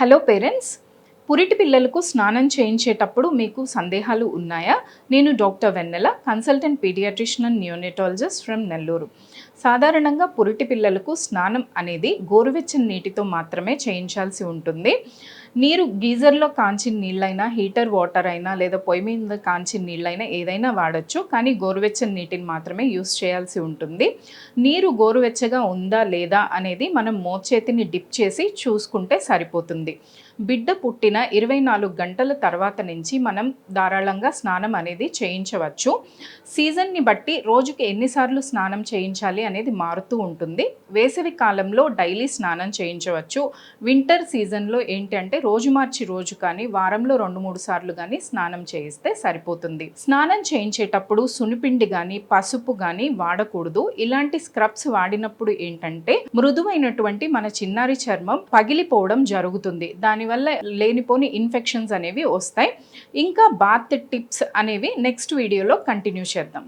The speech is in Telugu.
హలో పేరెంట్స్, పురిటి పిల్లలకు స్నానం చేయించేటప్పుడు మీకు సందేహాలు ఉన్నాయా? నేను doctor Vennela, consultant paediatrician and neonatologist from Nellore. సాధారణంగా పురిటి పిల్లలకు స్నానం అనేది గోరువెచ్చని నీటితో మాత్రమే చేయించాల్సి ఉంటుంది. నీరు గీజర్లో కాంచిన నీళ్ళైనా, హీటర్ వాటర్ అయినా, లేదా పొయ్యి మీద కాంచిన నీళ్ళైనా ఏదైనా వాడచ్చు. కానీ గోరువెచ్చని నీటిని మాత్రమే యూస్ చేయాల్సి ఉంటుంది. నీరు గోరువెచ్చగా ఉందా లేదా అనేది మనం మోచేతిని డిప్ చేసి చూసుకుంటే సరిపోతుంది. బిడ్డ పుట్టిన 24 గంటల తర్వాత నుంచి మనం ధారాళంగా స్నానం అనేది చేయించవచ్చు. సీజన్ని బట్టి రోజుకి ఎన్నిసార్లు స్నానం చేయించాలి అనేది మారుతూ ఉంటుంది. వేసవి కాలంలో డైలీ స్నానం చేయించవచ్చు. వింటర్ సీజన్లో ఏంటంటే రోజు మార్చి రోజు కానీ వారంలో 2-3 సార్లు కానీ స్నానం చేయిస్తే సరిపోతుంది. స్నానం చేయించేటప్పుడు సునిపిండి కానీ పసుపు కానీ వాడకూడదు. ఇలాంటి స్క్రబ్స్ వాడినప్పుడు ఏంటంటే మృదువైనటువంటి మన చిన్నారి చర్మం పగిలిపోవడం జరుగుతుంది. దానివల్ల లేనిపోని ఇన్ఫెక్షన్స్ అనేవి వస్తాయి. ఇంకా బాత్ టిప్స్ అనేవి నెక్స్ట్ వీడియోలో కంటిన్యూ చేద్దాం.